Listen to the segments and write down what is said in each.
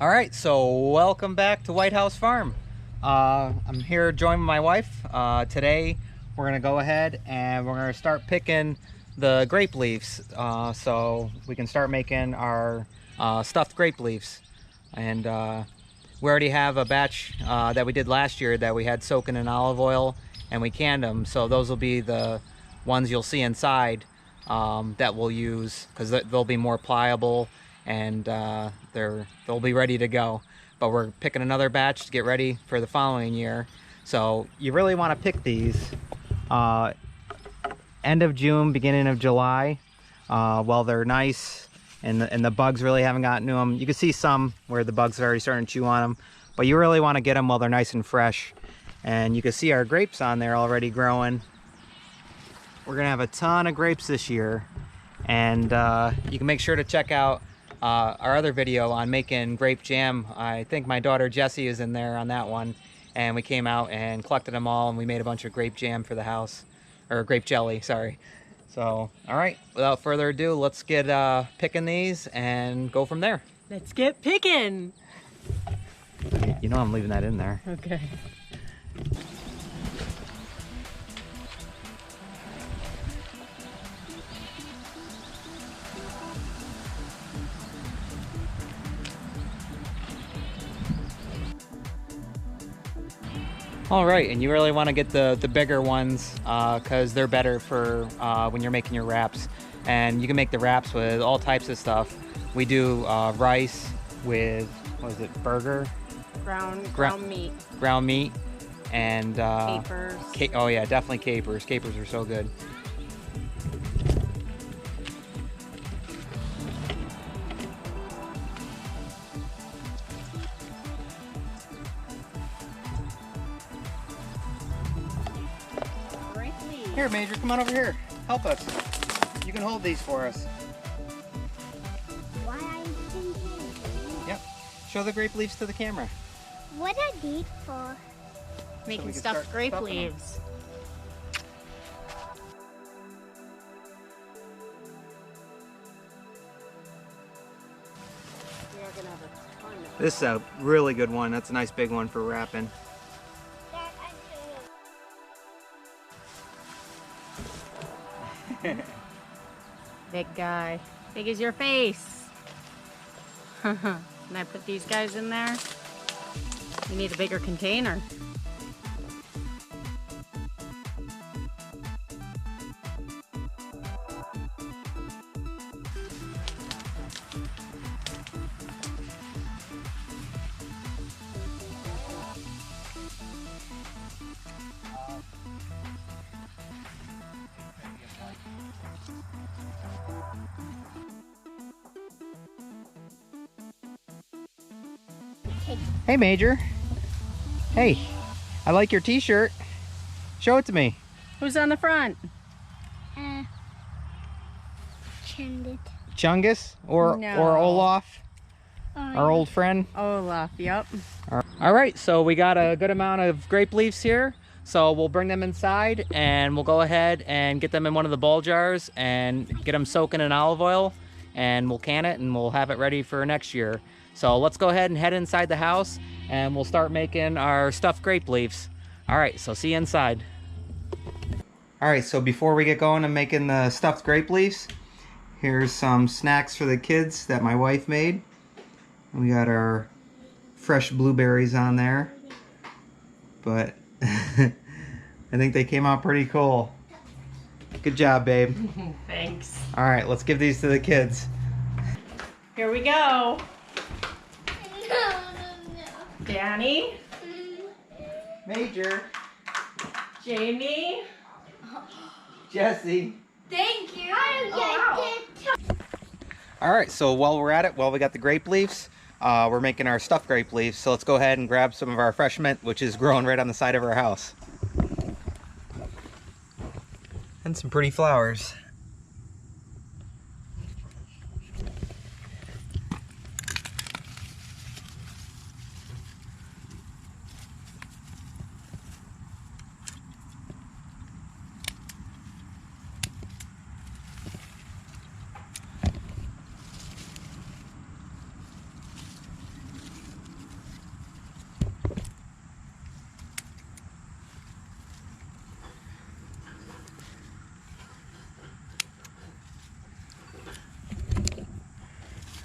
All right, so welcome back to Whitehouse Farm. I'm here joined with my wife. Today we're gonna go ahead and we're gonna start picking the grape leaves so we can start making our stuffed grape leaves. And we already have a batch that we did last year that we had soaking in olive oil and we canned them. So those will be the ones you'll see inside that we'll use because they'll be more pliable and they'll be ready to go. But we're picking another batch to get ready for the following year. So you really want to pick these end of June, beginning of July, while they're nice and the bugs really haven't gotten to them. You can see some where the bugs are already starting to chew on them, but you really want to get them while they're nice and fresh. And you can see our grapes on there already growing. We're gonna have a ton of grapes this year, and you can make sure to check out our other video on making grape jam. I think my daughter Jessie is in there on that one, and we came out and collected them all and we made a bunch of grape jam for the house, or grape jelly, sorry. So all right, without further ado, let's get picking these and go from there. Let's get picking. You know I'm leaving that in there. Okay. All right, and you really want to get the bigger ones because they're better for when you're making your wraps. And you can make the wraps with all types of stuff. We do rice with, what is it, burger? Ground meat. Ground meat. And Capers. Oh yeah, definitely capers. Capers are so good. Here, Major, come on over here. Help us. You can hold these for us. Why are you thinking? Yep. Show the grape leaves to the camera. What are these for? Making stuffed grape stuffing them. leaves. We are gonna have a ton of This is a really good one. That's a nice big one for wrapping. big guy. Big as your face. Can I put these guys in there? You need a bigger container. Hey, Major. Hey, I like your t-shirt. Show it to me. Who's on the front? Chundit. Chungus or No. Olaf, our old friend. Olaf, yep. All right, so we got a good amount of grape leaves here. So we'll bring them inside and we'll go ahead and get them in one of the ball jars and get them soaking in olive oil, and we'll can it and we'll have it ready for next year. So let's go ahead and head inside the house and we'll start making our stuffed grape leaves. All right, so see you inside. All right, so before we get going and making the stuffed grape leaves, here's some snacks for the kids that my wife made. We got our fresh blueberries on there, but I think they came out pretty cool. Good job, babe. Thanks. All right, let's give these to the kids. Here we go. No. Danny, Major, Jamie. Jesse. Thank you. All right, so while we're at it, we got the grape leaves. We're making our stuffed grape leaves, so let's go ahead and grab some of our fresh mint, which is growing right on the side of our house. And some pretty flowers.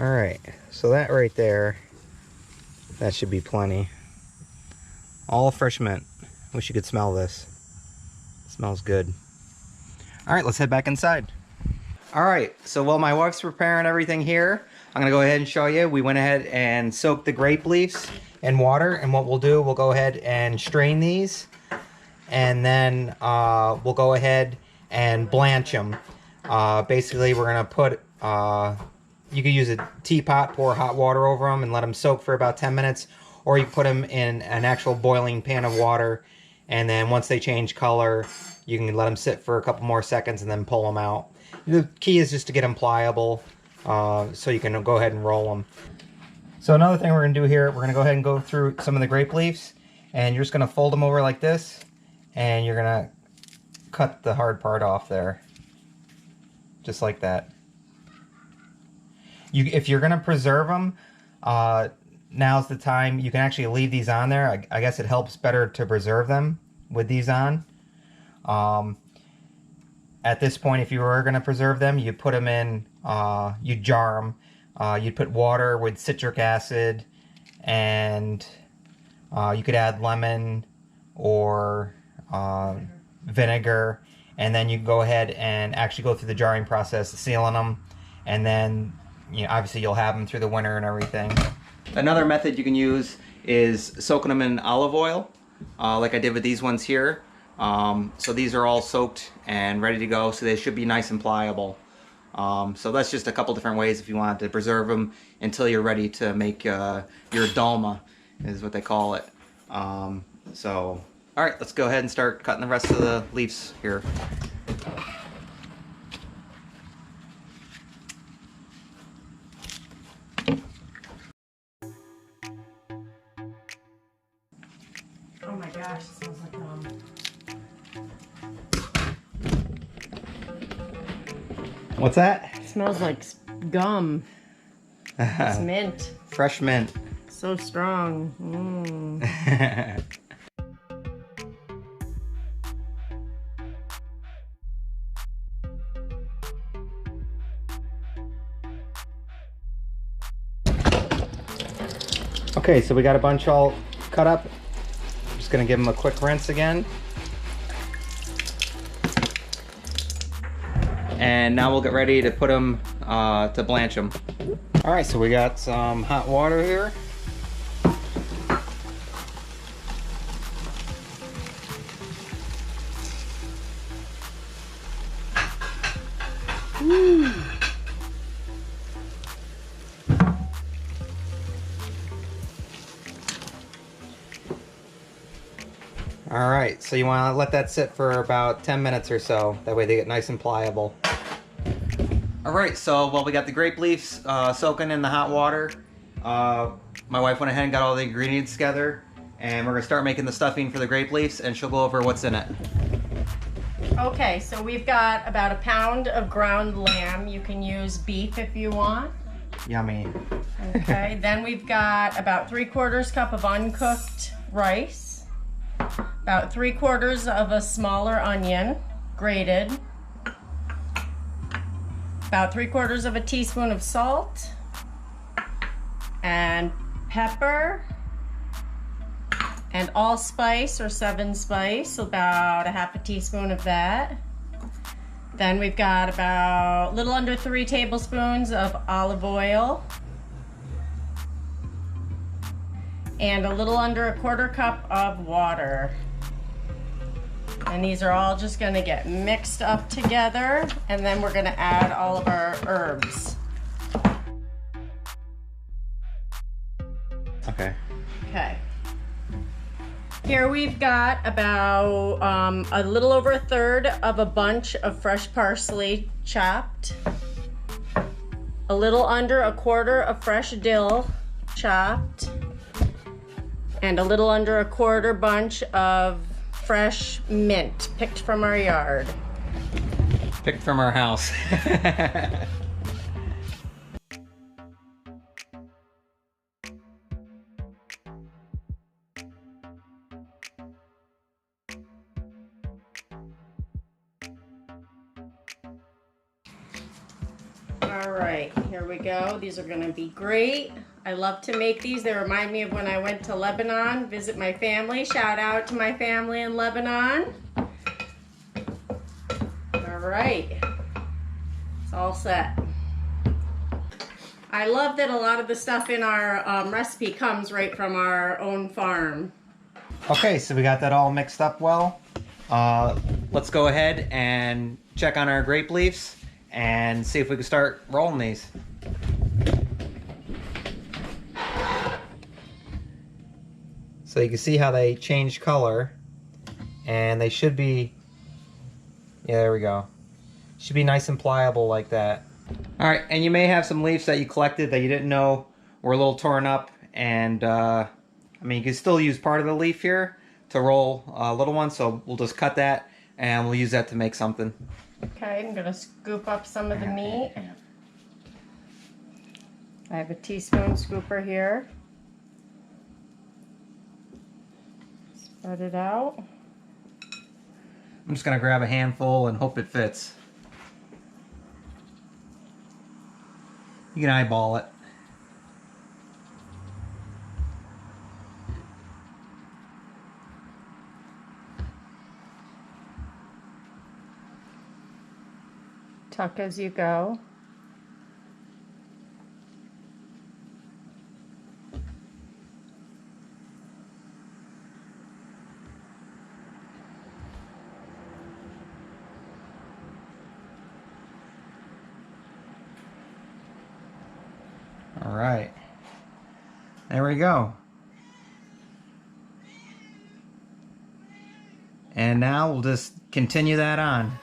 All right, so that right there, that should be plenty. All fresh mint. Wish you could smell this. It smells good. All right, let's head back inside. All right, so while my wife's preparing everything here, I'm gonna go ahead and show you. We went ahead and soaked the grape leaves in water, and what we'll do, we'll go ahead and strain these, and then we'll go ahead and blanch them. Basically, we're gonna put, you could use a teapot, pour hot water over them and let them soak for about 10 minutes, or you can put them in an actual boiling pan of water, and then once they change color, you can let them sit for a couple more seconds and then pull them out. The key is just to get them pliable, so you can go ahead and roll them. So another thing we're going to do here, we're going to go ahead and go through some of the grape leaves, and you're just going to fold them over like this, and you're going to cut the hard part off there. Just like that. If you're going to preserve them, now's the time. You can actually leave these on there. I guess it helps better to preserve them with these on. At this point, if you were going to preserve them, you put them in, you jar them. You'd put water with citric acid, and you could add lemon or vinegar, and then you go ahead and actually go through the jarring process, sealing them, and then obviously you'll have them through the winter and everything. Another method you can use is soaking them in olive oil, like I did with these ones here. So these are all soaked and ready to go, so they should be nice and pliable. So that's just a couple different ways if you want to preserve them until you're ready to make your Dolma, is what they call it. So, all right, let's go ahead and start cutting the rest of the leaves here. Oh my gosh, it smells like What's that? It smells like gum. It's mint. Fresh mint. So strong. Mm. Okay, so we got a bunch all cut up. I'm just gonna give them a quick rinse again. And now we'll get ready to put them, to blanch them. All right, so we got some hot water here. All right, so you want to let that sit for about 10 minutes or so. That way they get nice and pliable. All right, so while we got the grape leaves soaking in the hot water, my wife went ahead and got all the ingredients together, and we're gonna start making the stuffing for the grape leaves, and she'll go over what's in it. Okay, so we've got about a pound of ground lamb. You can use beef if you want. Yummy. Okay, then we've got about 3/4 cup of uncooked rice. About 3/4 of a smaller onion, grated. About 3/4 of a teaspoon of salt. And pepper. And allspice or 7-spice, about a half a teaspoon of that. Then we've got about a little under 3 tablespoons of olive oil. And a little under a 1/4 cup of water. And these are all just gonna get mixed up together, and then we're gonna add all of our herbs. Okay. Okay. Here we've got about a little over 1/3 of a bunch of fresh parsley chopped. A little under 1/4 of fresh dill chopped. And a little under 1/4 bunch of fresh mint picked from our yard. Picked from our house. All right, here we go. These are gonna be great. I love to make these. They remind me of when I went to Lebanon, visit my family. Shout out to my family in Lebanon. All right, it's all set. I love that a lot of the stuff in our recipe comes right from our own farm. Okay, so we got that all mixed up well. Let's go ahead and check on our grape leaves and see if we can start rolling these. So you can see how they change color, and they should be, yeah, there we go. Should be nice and pliable like that. All right, and you may have some leaves that you collected that you didn't know were a little torn up, and I mean, you can still use part of the leaf here to roll a little one, so we'll just cut that and we'll use that to make something. Okay, I'm gonna scoop up some of the meat. I have a teaspoon scooper here. Spread it out. I'm just gonna grab a handful and hope it fits. You can eyeball it. Tuck as you go. All right, there we go. And now we'll just continue that on.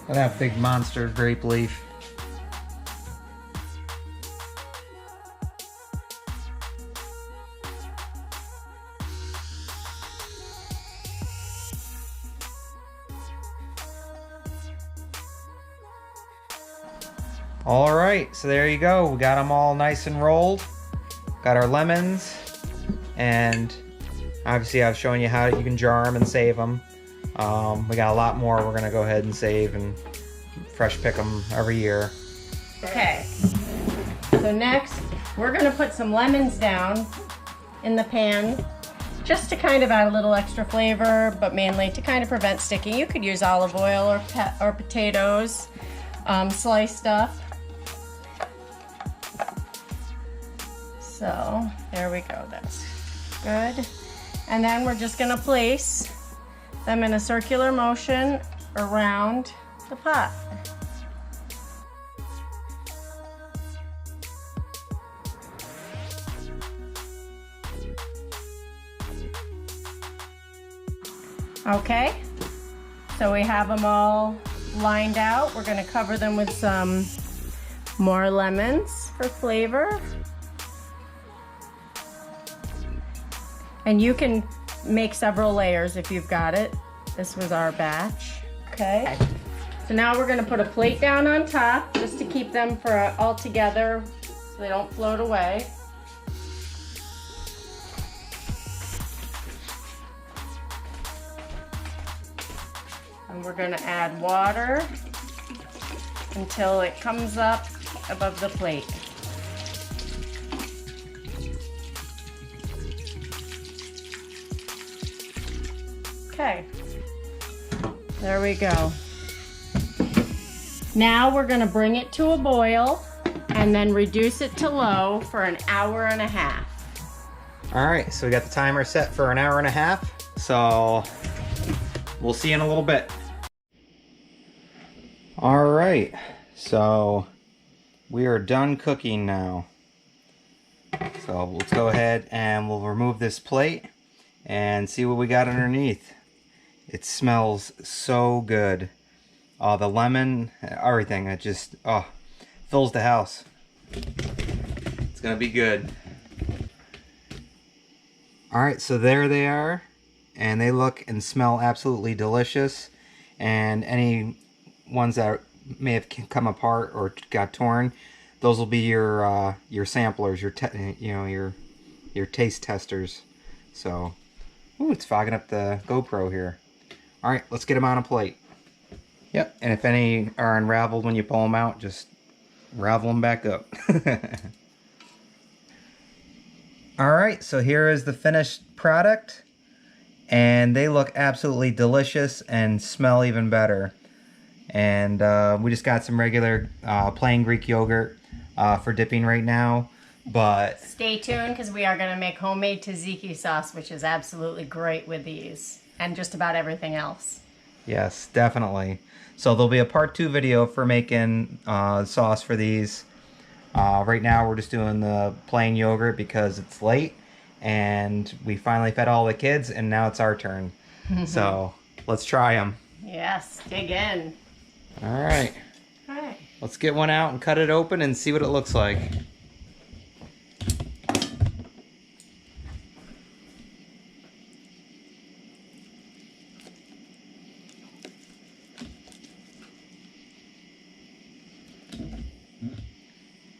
Look at that big monster grape leaf. All right, so there you go. We got them all nice and rolled. Got our lemons, and obviously I've shown you how you can jar them and save them. We got a lot more we're gonna go ahead and save and fresh pick them every year. Okay, so next we're gonna put some lemons down in the pan just to kind of add a little extra flavor, but mainly to kind of prevent sticking. You could use olive oil or potatoes sliced up. So there we go, that's good. And then we're just gonna place them in a circular motion around the pot. Okay, so we have them all lined out. We're gonna cover them with some more lemons for flavor. And you can make several layers if you've got it. This was our batch. Okay. So now we're gonna put a plate down on top just to keep them all together so they don't float away. we're gonna add water until it comes up above the plate. Okay, there we go. Now we're gonna bring it to a boil and then reduce it to low for an hour and a half. All right, so we got the timer set for an hour and a half. So we'll see you in a little bit. All right, so we are done cooking now. So let's go ahead and we'll remove this plate and see what we got underneath. It smells so good. The lemon, everything, it just, fills the house. It's gonna be good. All right, so there they are, and they look and smell absolutely delicious. And any ones that may have come apart or got torn, those will be your samplers, your taste testers. So, ooh, it's fogging up the GoPro here. All right, let's get them on a plate. Yep, and if any are unraveled when you pull them out, just ravel them back up. All right, so here is the finished product, and they look absolutely delicious and smell even better. And we just got some regular plain Greek yogurt for dipping right now, but Stay tuned because we are gonna make homemade tzatziki sauce, which is absolutely great with these and just about everything else. yes, definitely. So there'll be a part 2 video for making sauce for these. Right now we're just doing the plain yogurt because it's late and we finally fed all the kids and now it's our turn. So let's try them. Yes, dig in. All right, All right. let's get one out and cut it open and see what it looks like.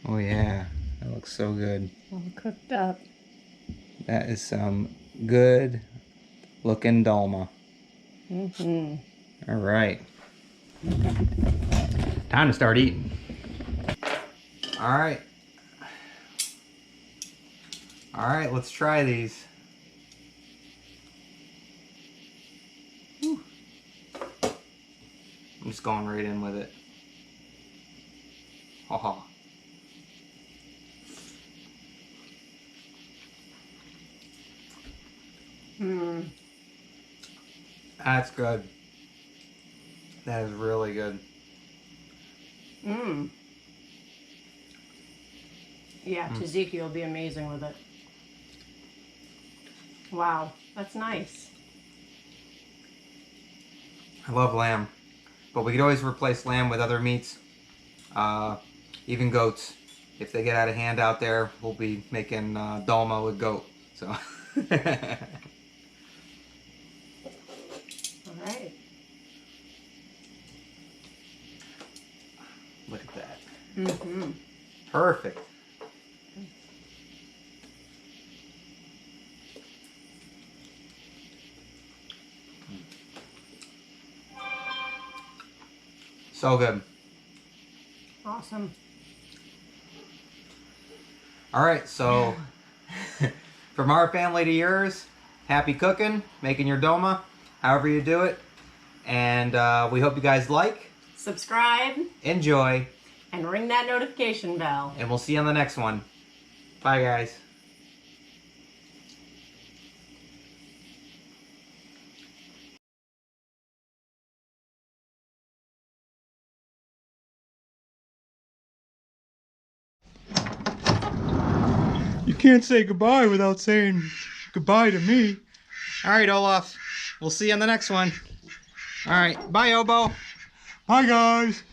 Oh yeah, that looks so good. All cooked up. That is some good looking dolma. All right. Time to start eating. All right. All right, let's try these. Whew. I'm just going right in with it. Haha. That's good. That is really good. Yeah, tzatziki will be amazing with it. Wow, that's nice. I love lamb, but we could always replace lamb with other meats, even goats. If they get out of hand out there, we'll be making dolma with goat. So. All right. Look at that. Perfect. So good. Awesome. All right, so from our family to yours, happy cooking, making your dolma, however you do it. And we hope you guys like, Subscribe enjoy, and ring that notification bell. and we'll see you on the next one. Bye, guys. You can't say goodbye without saying goodbye to me. All right, Olaf. We'll see you on the next one. All right. Bye, Obo. Bye, guys.